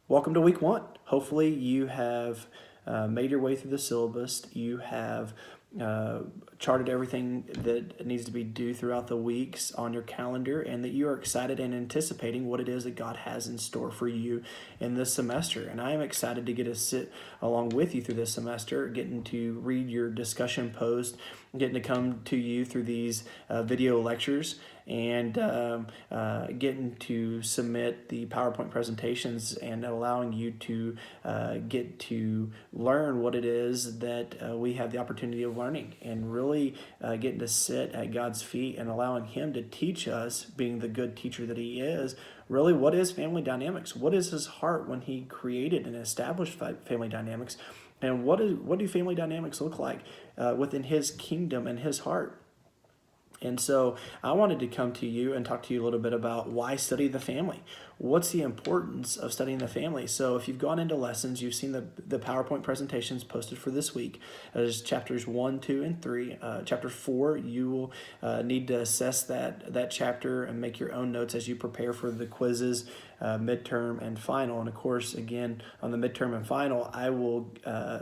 Welcome to week one. Hopefully, you have made your way through the syllabus. You have uh, charted everything that needs to be due throughout the weeks on your calendar, and that you are excited and anticipating what it is that God has in store for you in this semester. And I am excited to get to sit along with you through this semester, getting to read your discussion post, getting to come to you through these video lectures, and getting to submit the PowerPoint presentations and allowing you to get to learn what it is that we have the opportunity of learning, and really getting to sit at God's feet and allowing Him to teach us, being the good teacher that He is, really what is family dynamics? What is His heart when He created and established family dynamics? And what do family dynamics look like within His kingdom and His heart? And so I wanted to come to you and talk to you a little bit about why study the family. What's the importance of studying the family? So if you've gone into lessons, you've seen the PowerPoint presentations posted for this week. There's chapters 1, 2, and 3. Chapter 4, you will need to assess that chapter and make your own notes as you prepare for the quizzes, midterm, and final. And of course, again, on the midterm and final, I will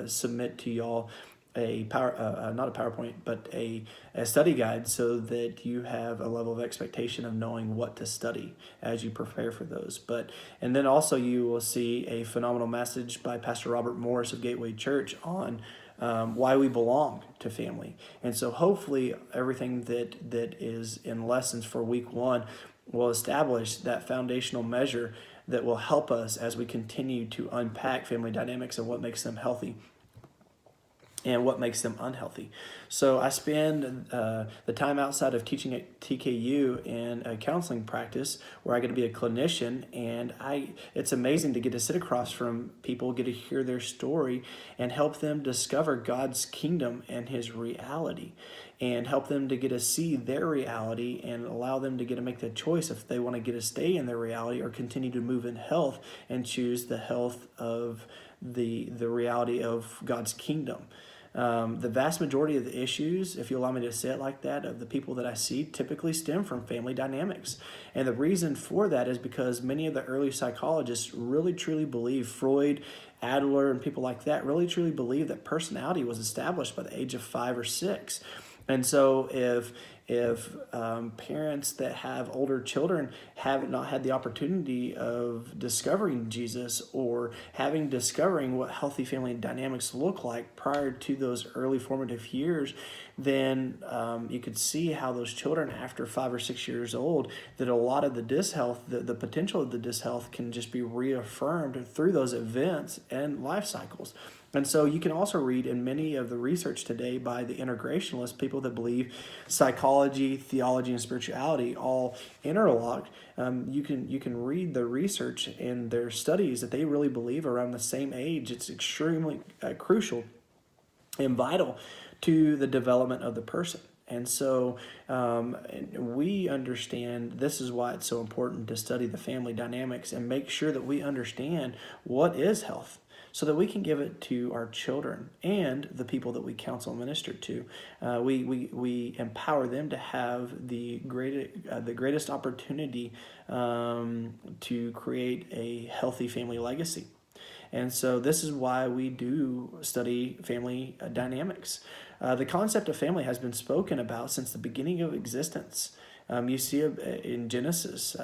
submit to y'all not a PowerPoint, but a study guide, so that you have a level of expectation of knowing what to study as you prepare for those. And then also you will see a phenomenal message by Pastor Robert Morris of Gateway Church on why we belong to family. And so hopefully everything that is in lessons for week one will establish that foundational measure that will help us as we continue to unpack family dynamics and what makes them healthy and what makes them unhealthy. So I spend the time outside of teaching at TKU in a counseling practice where I get to be a clinician, and it's amazing to get to sit across from people, get to hear their story, and help them discover God's kingdom and His reality, and help them to get to see their reality and allow them to get to make the choice if they want to get to stay in their reality or continue to move in health and choose the health of the reality of God's kingdom. The vast majority of the issues, if you allow me to say it like that, of the people that I see typically stem from family dynamics. And the reason for that is because many of the early psychologists really truly believe, Freud, Adler, and people like that really truly believe that personality was established by the age of 5 or 6. And so if parents that have older children have not had the opportunity of discovering Jesus or discovering what healthy family dynamics look like prior to those early formative years, then you could see how those children after 5 or 6 years old, that a lot of the dyshealth, the potential of the dyshealth can just be reaffirmed through those events and life cycles. And so you can also read in many of the research today by the integrationalists, people that believe psychology, theology, and spirituality all interlock. You can read the research and their studies that they really believe around the same age. It's extremely crucial and vital to the development of the person. And so we understand this is why it's so important to study the family dynamics and make sure that we understand what is health, so that we can give it to our children and the people that we counsel and minister to. We empower them to have the greatest opportunity to create a healthy family legacy. And so this is why we do study family dynamics. The concept of family has been spoken about since the beginning of existence. You see it in Genesis,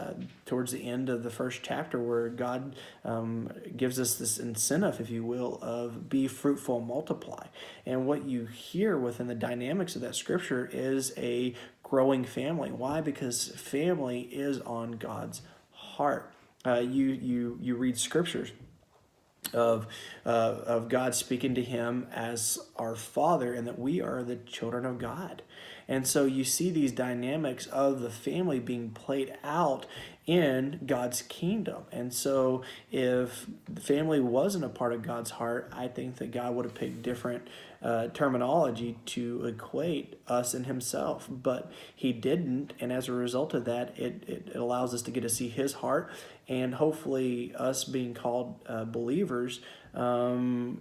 towards the end of the first chapter, where God gives us this incentive, if you will, of be fruitful and multiply. And what you hear within the dynamics of that scripture is a growing family. Why? Because family is on God's heart. You read scriptures of God speaking to him as our Father, and that we are the children of God. And so you see these dynamics of the family being played out in God's kingdom. And so if the family wasn't a part of God's heart, I think that God would have picked different terminology to equate us and Himself. But He didn't, and as a result of that, it allows us to get to see His heart, and hopefully us being called believers, the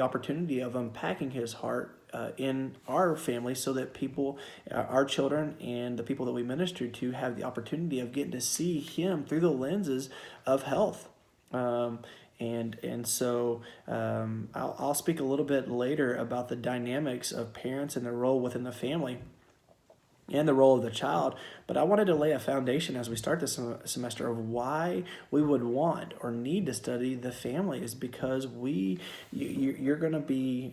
opportunity of unpacking His heart in our family, so that people, our children and the people that we minister to, have the opportunity of getting to see Him through the lenses of health. I'll speak a little bit later about the dynamics of parents and their role within the family and the role of the child. But I wanted to lay a foundation as we start this semester of why we would want or need to study the family is because you're going to be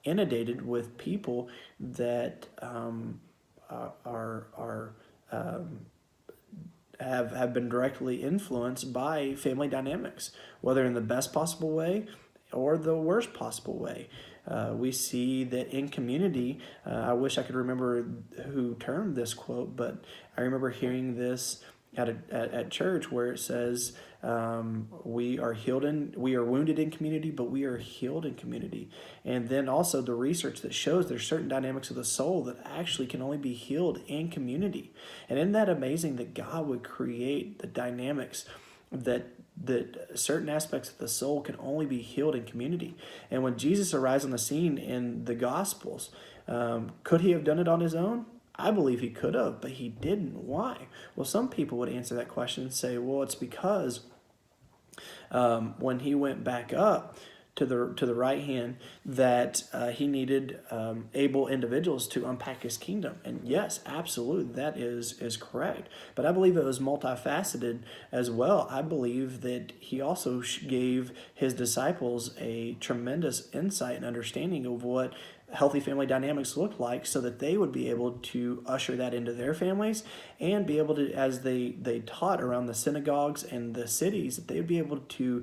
inundated with people that are have been directly influenced by family dynamics, whether in the best possible way or the worst possible way. We see that in community, I wish I could remember who termed this quote, but I remember hearing this at church where it says, we are wounded in community, but we are healed in community. And then also the research that shows there's certain dynamics of the soul that actually can only be healed in community. And isn't that amazing that God would create the dynamics that certain aspects of the soul can only be healed in community? And when Jesus arrives on the scene in the Gospels, could he have done it on his own? I believe he could have, but he didn't. Why? Well, some people would answer that question and say, well, it's because when he went back up to the right hand, that he needed able individuals to unpack his kingdom. And yes, absolutely, that is correct. But I believe it was multifaceted as well. I believe that he also gave his disciples a tremendous insight and understanding of what healthy family dynamics look like, so that they would be able to usher that into their families and be able to, as they taught around the synagogues and the cities, that they would be able to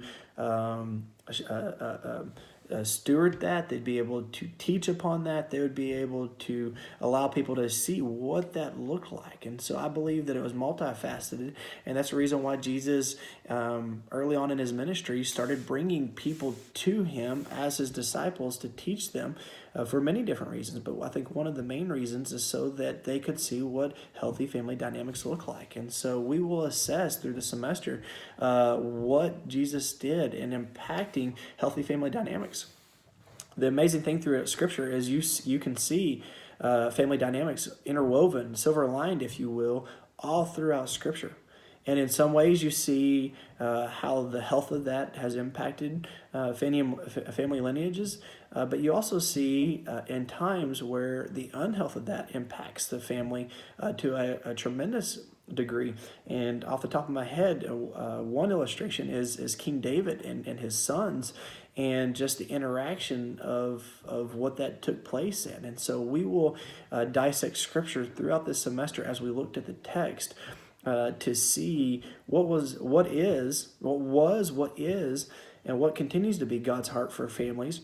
steward that. They'd be able to teach upon that. They would be able to allow people to see what that looked like. And so I believe that it was multifaceted, and that's the reason why Jesus, early on in his ministry, started bringing people to him as his disciples to teach them for many different reasons. But I think one of the main reasons is so that they could see what healthy family dynamics look like. And so we will assess through the semester what Jesus did in impacting healthy family dynamics. The amazing thing through Scripture is you can see family dynamics interwoven, silver lined, if you will, all throughout Scripture. And in some ways, you see how the health of that has impacted family lineages. But you also see in times where the unhealth of that impacts the family to a tremendous degree. And off the top of my head, one illustration is King David and his sons, and just the interaction of what that took place in. And so we will dissect Scripture throughout this semester as we looked at the text to see what is, and what continues to be God's heart for families,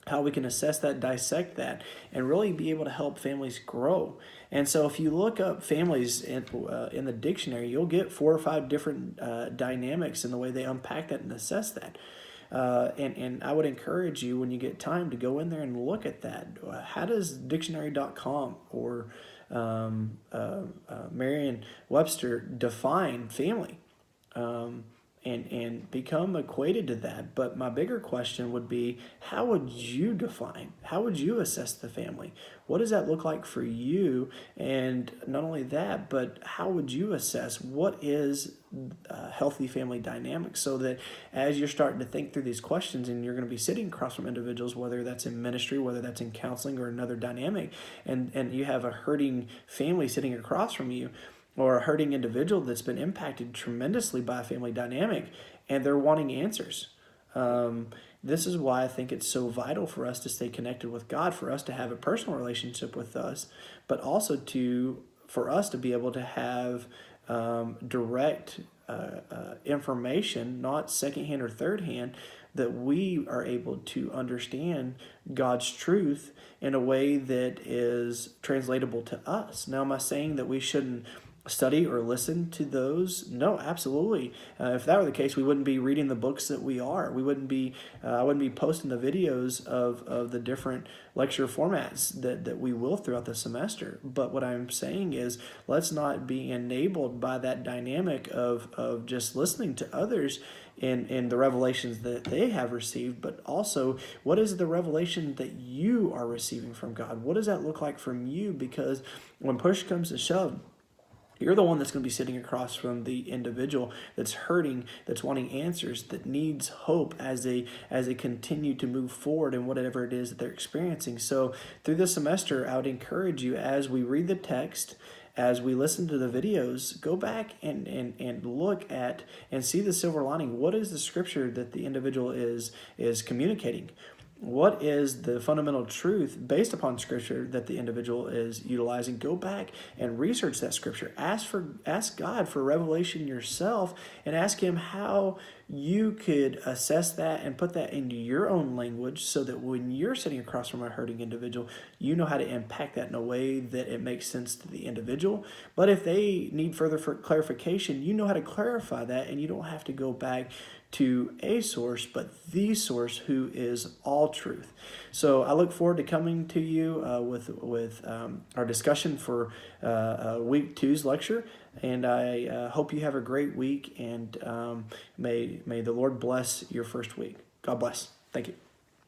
how we can assess that, dissect that, and really be able to help families grow. And so if you look up families in the dictionary, you'll get 4 or 5 different dynamics in the way they unpack that and assess that. And I would encourage you, when you get time, to go in there and look at that. How does dictionary.com or Merriam-Webster define family? And become equated to that. But my bigger question would be, how would you assess the family? What does that look like for you? And not only that, but how would you assess what is healthy family dynamics, so that as you're starting to think through these questions and you're going to be sitting across from individuals, whether that's in ministry, whether that's in counseling or another dynamic, and you have a hurting family sitting across from you, or a hurting individual that's been impacted tremendously by a family dynamic, and they're wanting answers. This is why I think it's so vital for us to stay connected with God, for us to have a personal relationship with us, but also for us to be able to have direct information, not secondhand or third hand, that we are able to understand God's truth in a way that is translatable to us. Now, am I saying that we shouldn't study or listen to those? No, absolutely. If that were the case, we wouldn't be reading the books that we are. We wouldn't be. I wouldn't be posting the videos of the different lecture formats that we will throughout the semester. But what I'm saying is, let's not be enabled by that dynamic of just listening to others in the revelations that they have received, but also, what is the revelation that you are receiving from God? What does that look like from you? Because when push comes to shove, You're the one that's going to be sitting across from the individual that's hurting, that's wanting answers, that needs hope as they continue to move forward in whatever it is that they're experiencing. So through this semester, I would encourage you, as we read the text, as we listen to the videos, go back and look at and see the silver lining. What is the scripture that the individual is communicating? What is the fundamental truth based upon scripture that the individual is utilizing? Go back and research that scripture. Ask God for revelation yourself, and ask him how you could assess that and put that into your own language, so that when you're sitting across from a hurting individual, you know how to impact that in a way that it makes sense to the individual. But if they need further clarification, you know how to clarify that, and you don't have to go back to a source, but the source, who is all truth. So I look forward to coming to you with our discussion for week 2's lecture, and I hope you have a great week, and may the Lord bless your first week. God bless. Thank you.